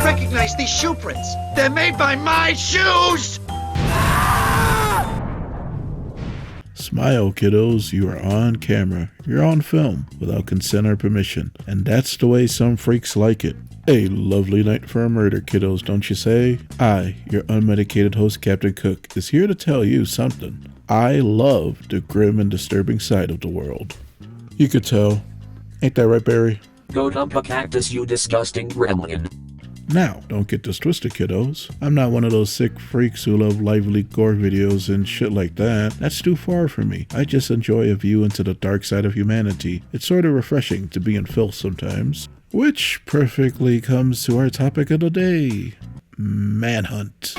recognize these shoe prints. They're made by my shoes! Smile, kiddos, you are on camera. You're on film, without consent or permission. And that's the way some freaks like it. A lovely night for a murder, kiddos, don't you say? I, your unmedicated host, Captain Cook, is here to tell you something. I love the grim and disturbing side of the world. You could tell. Ain't that right, Barry? Go dump a cactus, you disgusting gremlin. Now, don't get this twisted, kiddos. I'm not one of those sick freaks who love lively gore videos and shit like that. That's too far for me. I just enjoy a view into the dark side of humanity. It's sort of refreshing to be in filth sometimes. Which perfectly comes to our topic of the day. Manhunt.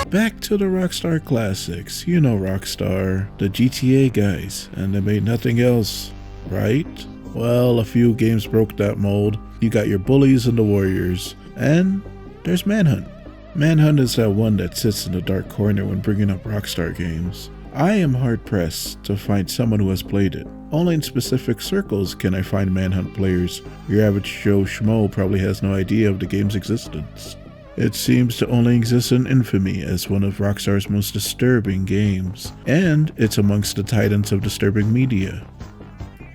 Back to the Rockstar classics. You know Rockstar, the GTA guys, and they made nothing else, right? Well, a few games broke that mold. You got your bullies and the warriors, and there's Manhunt. Manhunt is that one that sits in the dark corner when bringing up Rockstar games. I am hard-pressed to find someone who has played it. Only in specific circles can I find Manhunt players. Your average Joe Schmo probably has no idea of the game's existence. It seems to only exist in infamy as one of Rockstar's most disturbing games, and it's amongst the titans of disturbing media.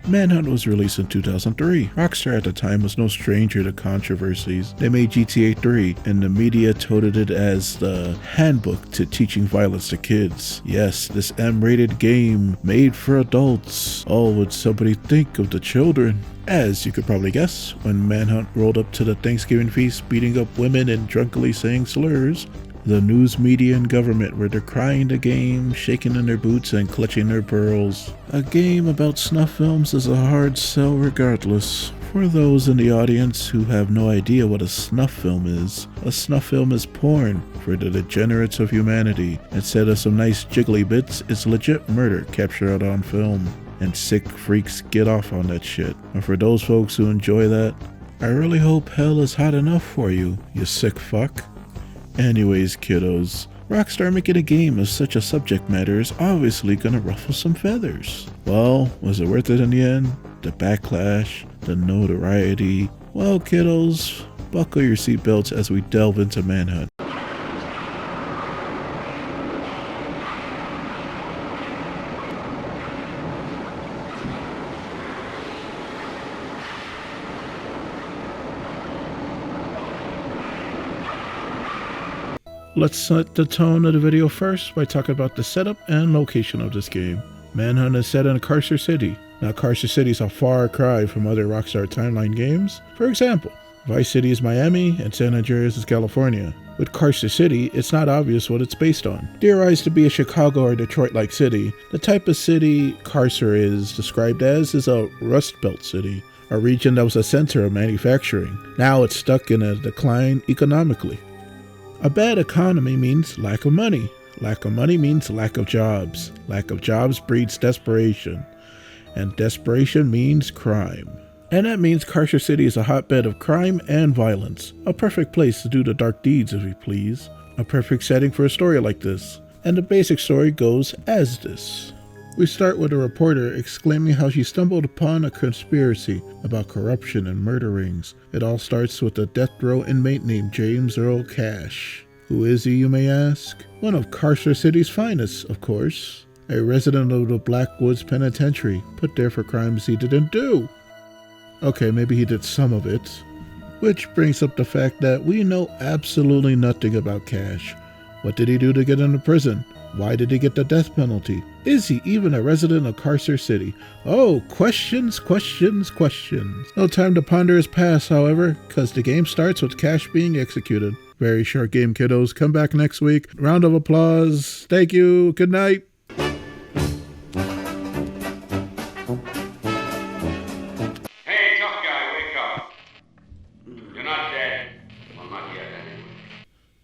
Manhunt was released in 2003. Rockstar at the time was no stranger to controversies. They made GTA 3, and the media touted it as the handbook to teaching violence to kids. Yes, this M-rated game made for adults. Oh, would somebody think of the children? As you could probably guess, when Manhunt rolled up to the Thanksgiving feast beating up women and drunkenly saying slurs, the news media and government were decrying the game, shaking in their boots and clutching their pearls. A game about snuff films is a hard sell regardless. For those in the audience who have no idea what a snuff film is porn for the degenerates of humanity. Instead of some nice jiggly bits, it's legit murder captured on film. And sick freaks get off on that shit. And for those folks who enjoy that, I really hope hell is hot enough for you, you sick fuck. Anyways, kiddos, Rockstar making a game of such a subject matter is obviously gonna ruffle some feathers. Well, was it worth it in the end? The backlash, the notoriety. Well, kiddos, buckle your seatbelts as we delve into Manhunt. Let's set the tone of the video first by talking about the setup and location of this game. Manhunt is set in Carcer City. Now, Carcer City is a far cry from other Rockstar Timeline games. For example, Vice City is Miami and San Andreas is California. With Carcer City, it's not obvious what it's based on. Theorized to be a Chicago or Detroit-like city, the type of city Carcer is described as is a Rust Belt city, a region that was a center of manufacturing. Now it's stuck in a decline economically. A bad economy means lack of money. Lack of money means lack of jobs. Lack of jobs breeds desperation. And desperation means crime. And that means Carcer City is a hotbed of crime and violence. A perfect place to do the dark deeds, if you please. A perfect setting for a story like this. And the basic story goes as this. We start with a reporter exclaiming how she stumbled upon a conspiracy about corruption and murder rings. It all starts with a death row inmate named James Earl Cash. Who is he, you may ask? One of Carcer City's finest, of course. A resident of the Blackwoods Penitentiary, put there for crimes he didn't do. Okay, maybe he did some of it. Which brings up the fact that we know absolutely nothing about Cash. What did he do to get into prison? Why did he get the death penalty? Is he even a resident of Carcer City? Oh, questions, questions, questions. No time to ponder his past, however, because the game starts with Cash being executed. Very short game, kiddos. Come back next week. Round of applause. Thank you. Good night. Hey, tough guy, wake up. You're not dead. Well, not yet, anyway.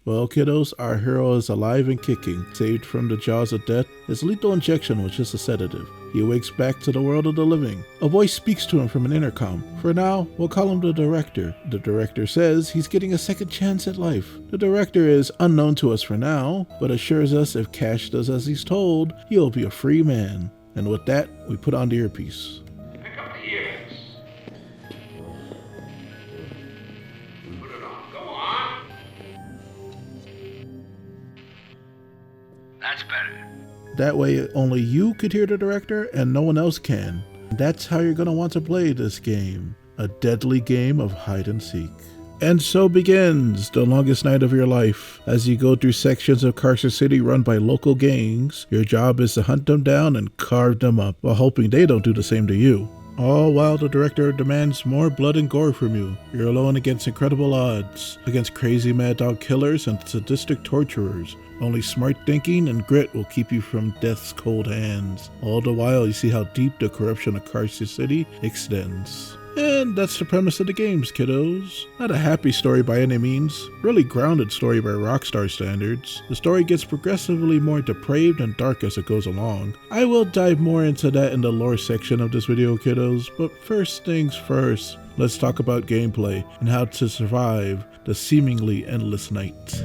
Well, kiddos, our hero is alive and kicking. Saved from the jaws of death, his lethal injection was just a sedative. He awakes back to the world of the living. A voice speaks to him from an intercom. For now, we'll call him the director. The director says he's getting a second chance at life. The director is unknown to us for now, but assures us if Cash does as he's told, he'll be a free man. And with that, we put on the earpiece. Pick up the ears. Put it on. Go on. That's better. That way, only you could hear the director and no one else can. That's how you're going to want to play this game. A deadly game of hide and seek. And so begins the longest night of your life. As you go through sections of Carcer City run by local gangs, your job is to hunt them down and carve them up, while hoping they don't do the same to you. All while the director demands more blood and gore from you. You're alone against incredible odds, against crazy mad dog killers and sadistic torturers. Only smart thinking and grit will keep you from death's cold hands. All the while you see how deep the corruption of Carcer City extends. And that's the premise of the games, kiddos. Not a happy story by any means, really grounded story by Rockstar standards. The story gets progressively more depraved and dark as it goes along. I will dive more into that in the lore section of this video, kiddos, but first things first, let's talk about gameplay and how to survive the seemingly endless night.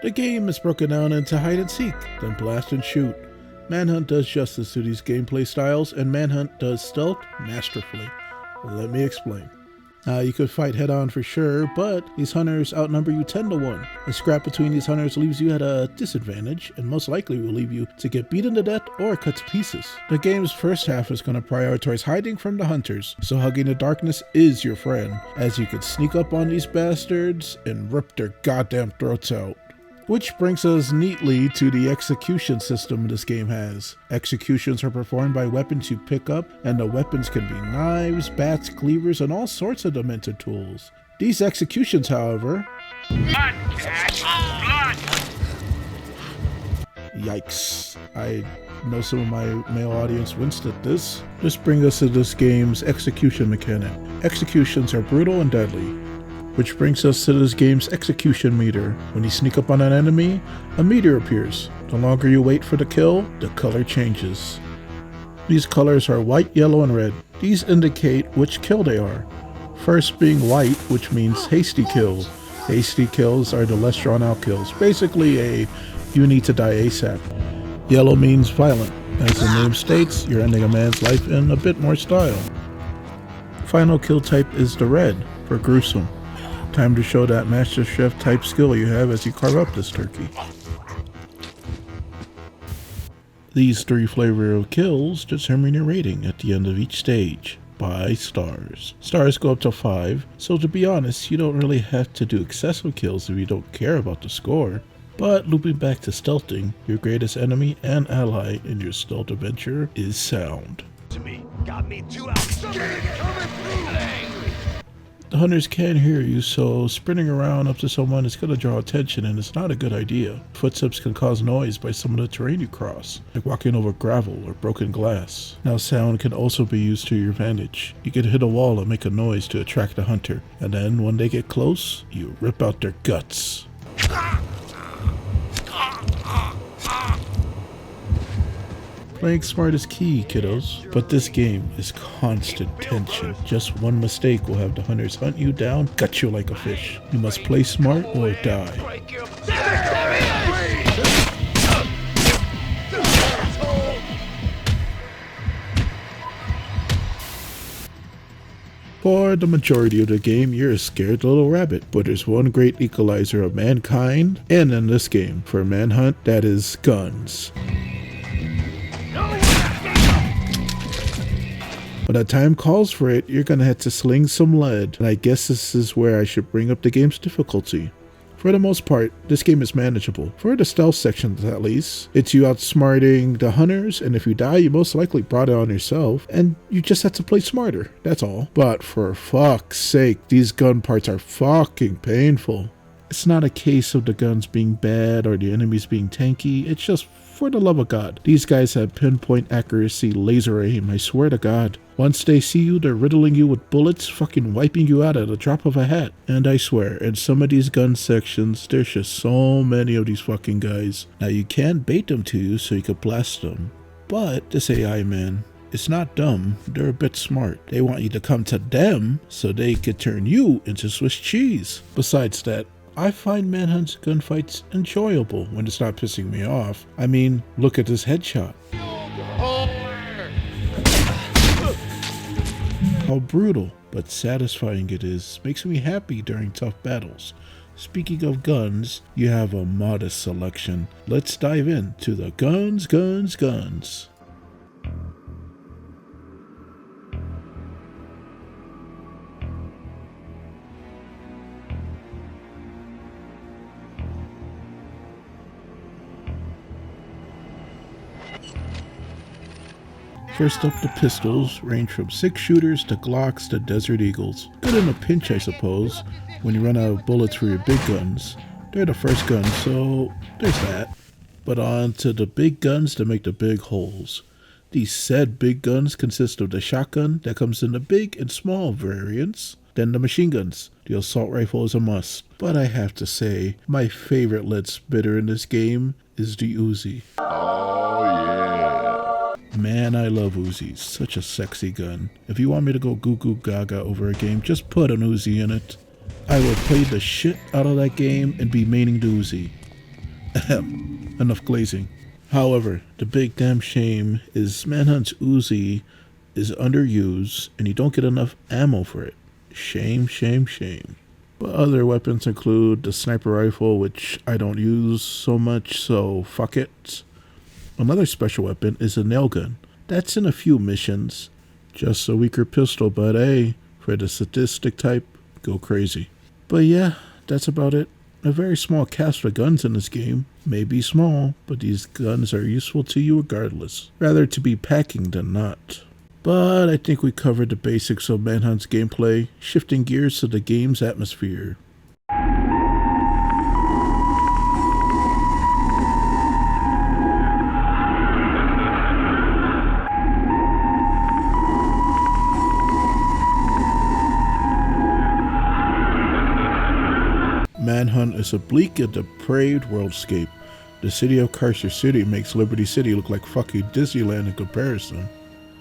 The game is broken down into hide and seek, then blast and shoot. Manhunt does justice to these gameplay styles, and Manhunt does stealth masterfully. Let me explain. You could fight head on for sure, but these hunters outnumber you 10 to 1. A scrap between these hunters leaves you at a disadvantage, and most likely will leave you to get beaten to death or cut to pieces. The game's first half is going to prioritize hiding from the hunters, so hugging the darkness is your friend, as you can sneak up on these bastards and rip their goddamn throats out. Which brings us neatly to the execution system this game has. Executions are performed by weapons you pick up, and the weapons can be knives, bats, cleavers, and all sorts of demented tools. These executions, however... Blood, Cash! Blood! Yikes. I know some of my male audience winced at this. This brings us to this game's execution mechanic. Executions are brutal and deadly. Which brings us to this game's execution meter. When you sneak up on an enemy, a meter appears. The longer you wait for the kill, the color changes. These colors are white, yellow, and red. These indicate which kill they are. First being white, which means hasty kill. Hasty kills are the less drawn out kills. Basically a you need to die ASAP. Yellow means violent. As the name states, you're ending a man's life in a bit more style. Final kill type is the red, for gruesome. Time to show that Master Chef type skill you have as you carve up this turkey. These 3 flavor of kills determine your rating at the end of each stage by stars. Stars go up to 5, so to be honest, you don't really have to do excessive kills if you don't care about the score. But looping back to stealthing, your greatest enemy and ally in your stealth adventure is sound. To me, got me 2 out. Somebody coming through. The hunters can't hear you, so sprinting around up to someone is going to draw attention and it's not a good idea. Footsteps can cause noise by some of the terrain you cross, like walking over gravel or broken glass. Now sound can also be used to your advantage. You can hit a wall and make a noise to attract the hunter, and then when they get close, you rip out their guts. Playing smart is key, kiddos. But this game is constant tension. Just one mistake will have the hunters hunt you down, gut you like a fish. You must play smart or die. For the majority of the game, you're a scared little rabbit, but there's one great equalizer of mankind, and in this game, for Manhunt, that is guns. When the time calls for it, you're gonna have to sling some lead, and I guess this is where I should bring up the game's difficulty. For the most part, this game is manageable. For the stealth sections at least, it's you outsmarting the hunters, and if you die, you most likely brought it on yourself, and you just have to play smarter, that's all. But for fuck's sake, these gun parts are fucking painful. It's not a case of the guns being bad or the enemies being tanky, it's just, for the love of God, these guys have pinpoint accuracy laser aim, I swear to God. Once they see you, they're riddling you with bullets, fucking wiping you out at a drop of a hat. And I swear, in some of these gun sections, there's just so many of these fucking guys. Now you can bait them to you so you can blast them. But this AI, man, it's not dumb, they're a bit smart. They want you to come to them so they could turn you into Swiss cheese. Besides that, I find Manhunt's gunfights enjoyable when it's not pissing me off. I mean, look at this headshot. How brutal but satisfying it is makes me happy during tough battles. Speaking of guns, you have a modest selection. Let's dive into the guns. First up, the pistols range from 6-shooters to Glocks to Desert Eagles. Good in a pinch, I suppose, when you run out of bullets for your big guns. They're the first guns, so there's that. But on to the big guns that make the big holes. These said big guns consist of the shotgun that comes in the big and small variants, then the machine guns. The assault rifle is a must. But I have to say, my favorite lead spitter in this game is the Uzi. Man, I love Uzis. Such a sexy gun. If you want me to go goo goo gaga over a game, just put an Uzi in it. I will play the shit out of that game and be maining the Uzi. Ahem. Enough glazing. However, the big damn shame is Manhunt's Uzi is underused and you don't get enough ammo for it. Shame, shame, shame. But other weapons include the sniper rifle, which I don't use so much, so fuck it. Another special weapon is a nail gun. That's in a few missions. Just a weaker pistol, but hey, for the sadistic type, go crazy. But yeah, that's about it. A very small cast of guns in this game. May be small, but these guns are useful to you regardless. Rather to be packing than not. But I think we covered the basics of Manhunt's gameplay, shifting gears to the game's atmosphere. Manhunt is a bleak and depraved worldscape. The city of Carcer City makes Liberty City look like fucking Disneyland in comparison.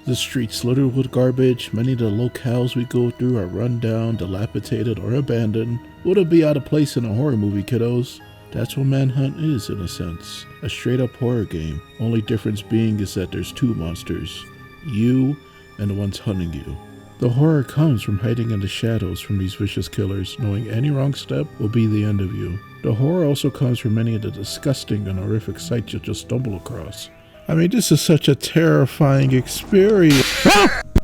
The streets littered with garbage, many of the locales we go through are run down, dilapidated, or abandoned. Wouldn't be out of place in a horror movie, kiddos. That's what Manhunt is, in a sense. A straight up horror game. Only difference being is that there's two monsters. You and the ones hunting you. The horror comes from hiding in the shadows from these vicious killers, knowing any wrong step will be the end of you. The horror also comes from many of the disgusting and horrific sights you'll just stumble across. I mean, this is such a terrifying experience.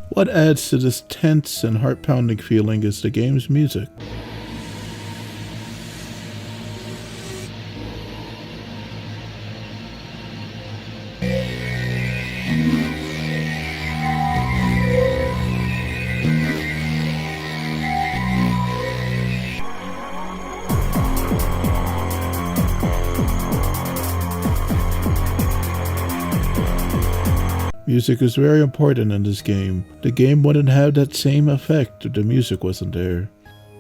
What adds to this tense and heart-pounding feeling is the game's music. Music is very important in this game. The game wouldn't have that same effect if the music wasn't there.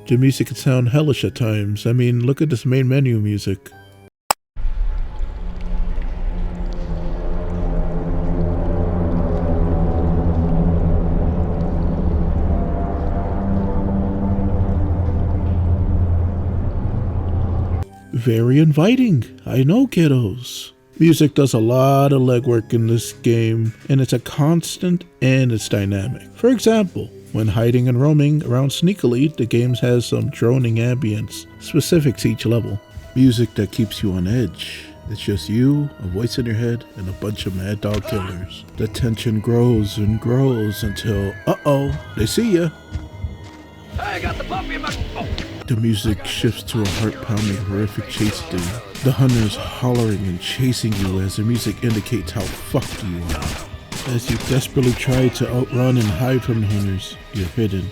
The music can sound hellish at times. I mean, look at this main menu music. Very inviting. I know, kiddos. Music does a lot of legwork in this game, and it's a constant and it's dynamic. For example, when hiding and roaming around sneakily, the game has some droning ambience specific to each level. Music that keeps you on edge. It's just you, a voice in your head, and a bunch of mad dog killers. The tension grows and grows until, uh-oh, they see ya. I got the puppy in my... Oh. The music shifts to a heart-pounding, horrific chase theme. The hunters hollering and chasing you as the music indicates how fucked you are. As you desperately try to outrun and hide from the hunters, you're hidden,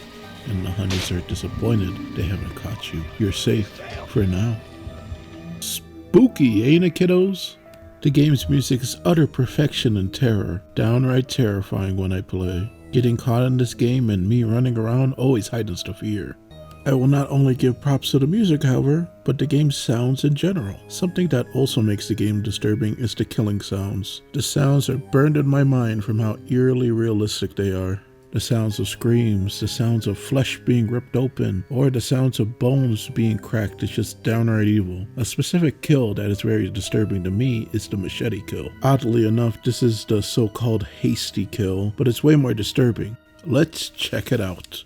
and the hunters are disappointed they haven't caught you. You're safe, for now. Spooky, ain't it, kiddos? The game's music is utter perfection and terror, downright terrifying when I play. Getting caught in this game and me running around always heightens the fear. I will not only give props to the music, however, but the game's sounds in general. Something that also makes the game disturbing is the killing sounds. The sounds are burned in my mind from how eerily realistic they are. The sounds of screams, the sounds of flesh being ripped open, or the sounds of bones being cracked is just downright evil. A specific kill that is very disturbing to me is the machete kill. Oddly enough, this is the so-called hasty kill, but it's way more disturbing. Let's check it out.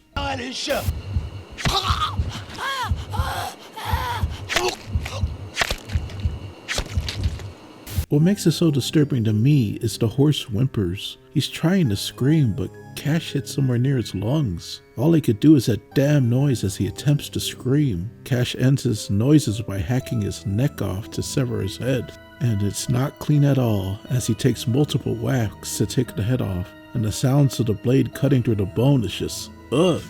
What makes it so disturbing to me is the horse whimpers. He's trying to scream, but Cash hits somewhere near its lungs. All he could do is that damn noise as he attempts to scream. Cash ends his noises by hacking his neck off to sever his head. And it's not clean at all, as he takes multiple whacks to take the head off, and the sounds of the blade cutting through the bone is just ugh.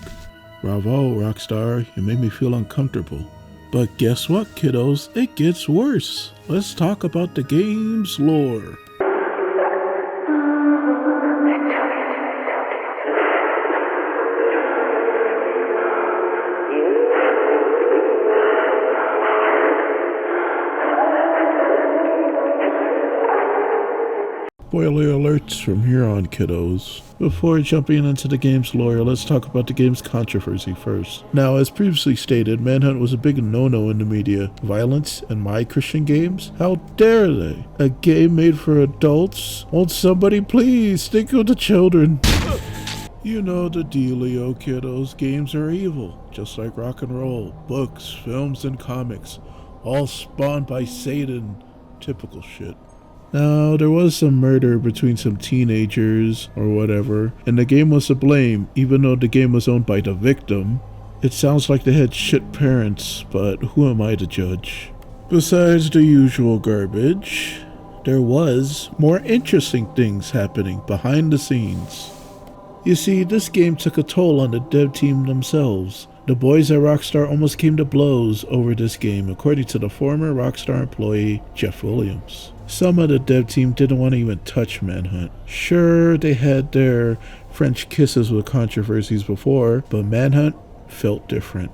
Bravo, Rockstar, you made me feel uncomfortable. But guess what, kiddos? It gets worse. Let's talk about the game's lore. Spoiler alerts from here on, kiddos. Before jumping into the game's lore, let's talk about the game's controversy first. Now, as previously stated, Manhunt was a big no-no in the media. Violence in my Christian games? How dare they? A game made for adults? Won't somebody please think of the children? You know the dealio, kiddos. Games are evil, just like rock and roll, books, films, and comics. All spawned by Satan. Typical shit. Now, there was some murder between some teenagers or whatever, and the game was to blame, even though the game was owned by the victim. It sounds like they had shit parents, but who am I to judge? Besides the usual garbage, there was more interesting things happening behind the scenes. You see, this game took a toll on the dev team themselves. The boys at Rockstar almost came to blows over this game, according to the former Rockstar employee, Jeff Williams. Some of the dev team didn't want to even touch Manhunt. Sure, they had their French kisses with controversies before, but Manhunt felt different.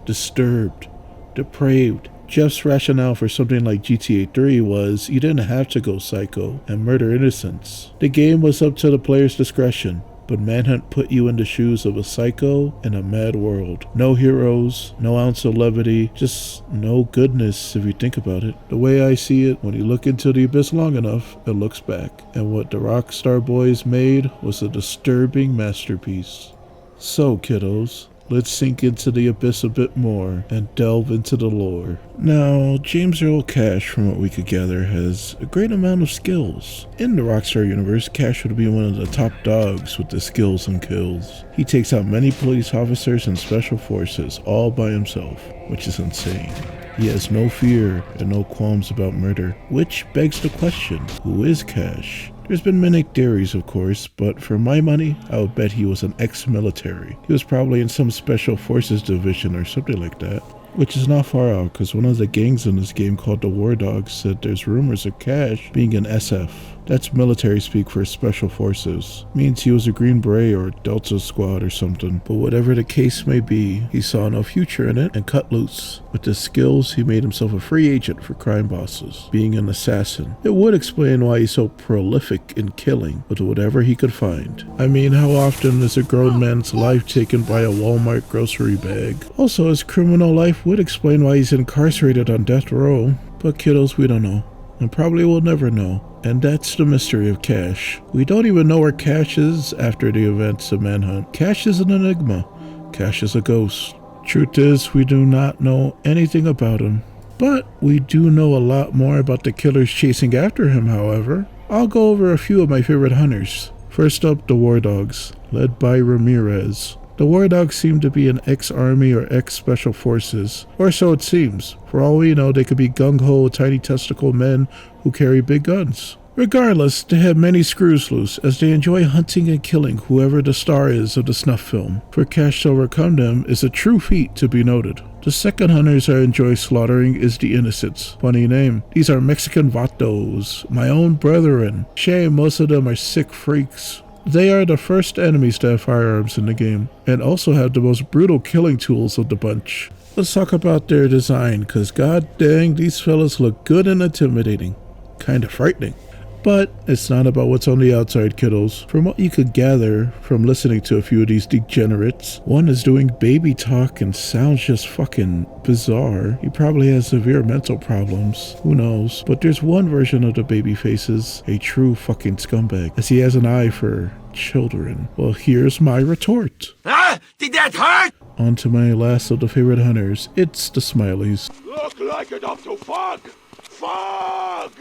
Disturbed. Depraved. Jeff's rationale for something like GTA 3 was you didn't have to go psycho and murder innocents. The game was up to the player's discretion. But Manhunt put you in the shoes of a psycho in a mad world. No heroes, no ounce of levity, just no goodness if you think about it. The way I see it, when you look into the abyss long enough, it looks back. And what the Rockstar boys made was a disturbing masterpiece. So, kiddos, let's sink into the abyss a bit more and delve into the lore. Now, James Earl Cash, from what we could gather, has a great amount of skills. In the Rockstar universe, Cash would be one of the top dogs with the skills and kills. He takes out many police officers and special forces all by himself, which is insane. He has no fear and no qualms about murder, which begs the question, who is Cash? There's been many theories, of course, but for my money, I would bet he was an ex-military. He was probably in some special forces division or something like that. Which is not far out, because one of the gangs in this game called the War Dogs said there's rumors of Cash being an SF. That's military speak for special forces. Means he was a Green Beret or Delta Squad or something. But whatever the case may be, he saw no future in it and cut loose. With his skills, he made himself a free agent for crime bosses, being an assassin. It would explain why he's so prolific in killing with whatever he could find. I mean, how often is a grown man's life taken by a Walmart grocery bag? Also, his criminal life would explain why he's incarcerated on death row, but kiddos, we don't know, and probably will never know. And that's the mystery of Cash. We don't even know where Cash is after the events of Manhunt. Cash is an enigma. Cash is a ghost. Truth is, we do not know anything about him. But we do know a lot more about the killers chasing after him, however. I'll go over a few of my favorite hunters. First up, the War Dogs, led by Ramirez. The War Dogs seem to be an ex-army or ex-special forces, or so it seems. For all we know, they could be gung-ho, tiny testicle men who carry big guns. Regardless, they have many screws loose, as they enjoy hunting and killing whoever the star is of the snuff film. For Cash to overcome them is a true feat to be noted. The second hunters I enjoy slaughtering is the Innocents. Funny name. These are Mexican vatos, my own brethren. Shame most of them are sick freaks. They are the first enemies to have firearms in the game, and also have the most brutal killing tools of the bunch. Let's talk about their design, cause god dang, these fellas look good and intimidating. Kinda frightening. But it's not about what's on the outside, kiddos. From what you could gather from listening to a few of these degenerates, one is doing baby talk and sounds just fucking bizarre. He probably has severe mental problems. Who knows? But there's one version of the baby faces, a true fucking scumbag, as he has an eye for children. Well, here's my retort. Ah! Did that hurt? On to my last of the favorite hunters. It's the Smileys. Look like enough to fog! Fog!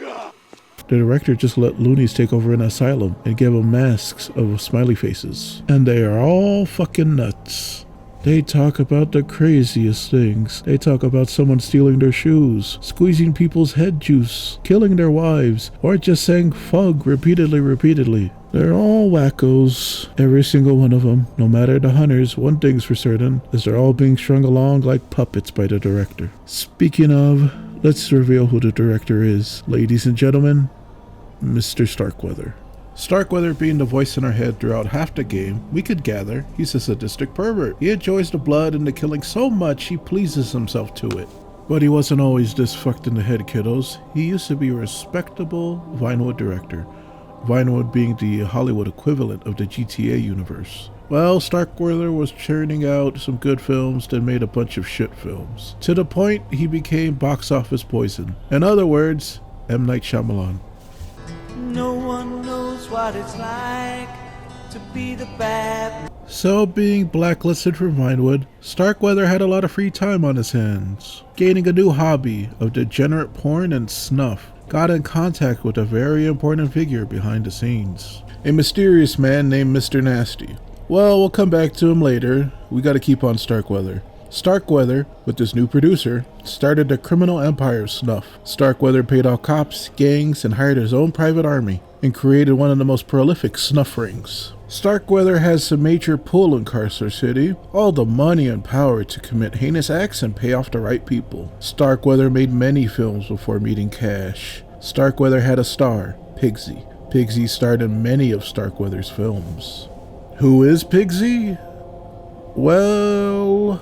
The director just let loonies take over an asylum and gave them masks of smiley faces. And they are all fucking nuts. They talk about the craziest things. They talk about someone stealing their shoes, squeezing people's head juice, killing their wives, or just saying fug repeatedly. They're all wackos, every single one of them. No matter the hunters, one thing's for certain, is they're all being strung along like puppets by the director. Speaking of, let's reveal who the director is. Ladies and gentlemen, Mr. Starkweather. Starkweather being the voice in our head throughout half the game, we could gather he's a sadistic pervert. He enjoys the blood and the killing so much he pleases himself to it. But he wasn't always this fucked in the head, kiddos. He used to be a respectable Vinewood director. Vinewood being the Hollywood equivalent of the GTA universe. Well, Starkweather was churning out some good films, then made a bunch of shit films. To the point he became box office poison. In other words, M. Night Shyamalan. No one knows what it's like to be the bad. So, being blacklisted from Vinewood, Starkweather had a lot of free time on his hands. Gaining a new hobby of degenerate porn and snuff, got in contact with a very important figure behind the scenes. A mysterious man named Mr. Nasty. Well, we'll come back to him later. We gotta keep on Starkweather. Starkweather, with his new producer, started the criminal empire of snuff. Starkweather paid off cops, gangs, and hired his own private army, and created one of the most prolific snuff rings. Starkweather has some major pull in Carcer City, all the money and power to commit heinous acts and pay off the right people. Starkweather made many films before meeting Cash. Starkweather had a star, Pigsy. Pigsy starred in many of Starkweather's films. Who is Pigsy? Well,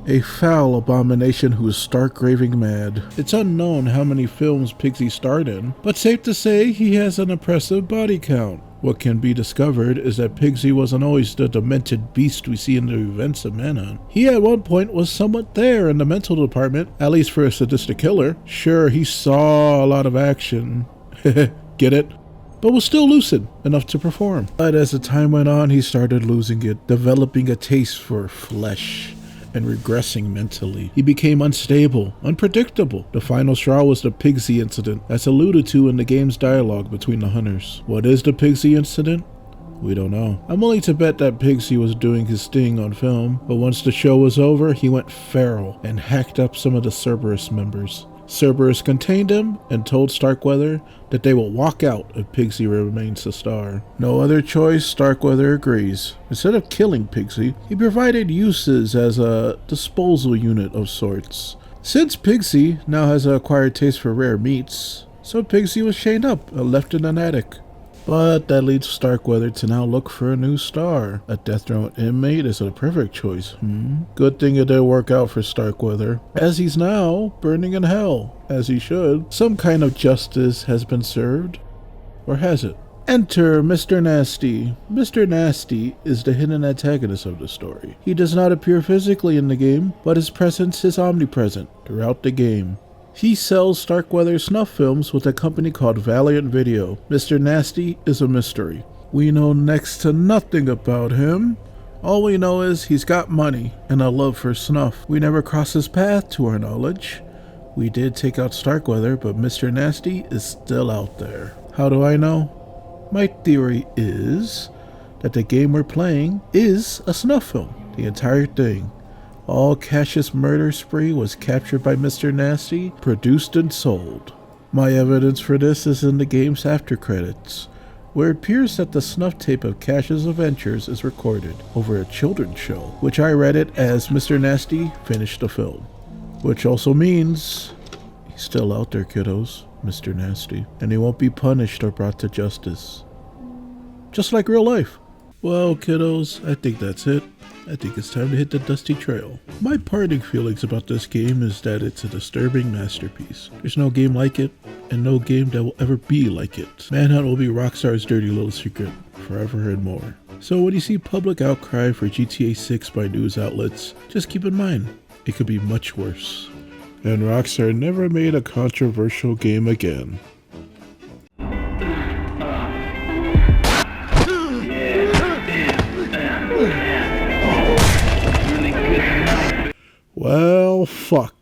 a foul abomination who is stark raving mad. It's unknown how many films Pigsy starred in, but safe to say he has an impressive body count. What can be discovered is that Pigsy wasn't always the demented beast we see in the events of Manhunt. He at one point was somewhat there in the mental department, at least for a sadistic killer. Sure, he saw a lot of action. Get it? But was still lucid enough to perform. But as the time went on, he started losing it, developing a taste for flesh, and regressing mentally. He became unstable, unpredictable. The final straw was the Pigsy incident, as alluded to in the game's dialogue between the hunters. What is the Pigsy incident? We don't know. I'm willing to bet that Pigsy was doing his thing on film, but once the show was over, he went feral and hacked up some of the Cerberus members. Cerberus contained him and told Starkweather that they will walk out if Pigsy remains the star. No other choice, Starkweather agrees. Instead of killing Pigsy, he provided uses as a disposal unit of sorts. Since Pigsy now has an acquired taste for rare meats, so Pigsy was chained up and left in an attic. But that leads Starkweather to now look for a new star. A death row inmate is a perfect choice. Good thing it did work out for Starkweather, as he's now burning in hell, as he should. Some kind of justice has been served. Or has it? Enter Mr. Nasty. Mr. Nasty is the hidden antagonist of the story. He does not appear physically in the game, but his presence is omnipresent throughout the game. He sells Starkweather snuff films with a company called Valiant Video. Mr. Nasty is a mystery. We know next to nothing about him. All we know is he's got money and a love for snuff. We never cross his path to our knowledge. We did take out Starkweather, but Mr. Nasty is still out there. How do I know? My theory is that the game we're playing is a snuff film. The entire thing. All Cash's murder spree was captured by Mr. Nasty, produced and sold. My evidence for this is in the game's after credits, where it appears that the snuff tape of Cash's adventures is recorded over a children's show, which I read it as Mr. Nasty finished the film. Which also means he's still out there, kiddos, Mr. Nasty, and he won't be punished or brought to justice. Just like real life. Well, kiddos, I think that's it. I think it's time to hit the dusty trail. My parting feelings about this game is that it's a disturbing masterpiece. There's no game like it, and no game that will ever be like it. Manhunt will be Rockstar's dirty little secret, forever and more. So when you see public outcry for GTA 6 by news outlets, just keep in mind, it could be much worse. And Rockstar never made a controversial game again. Well, fuck.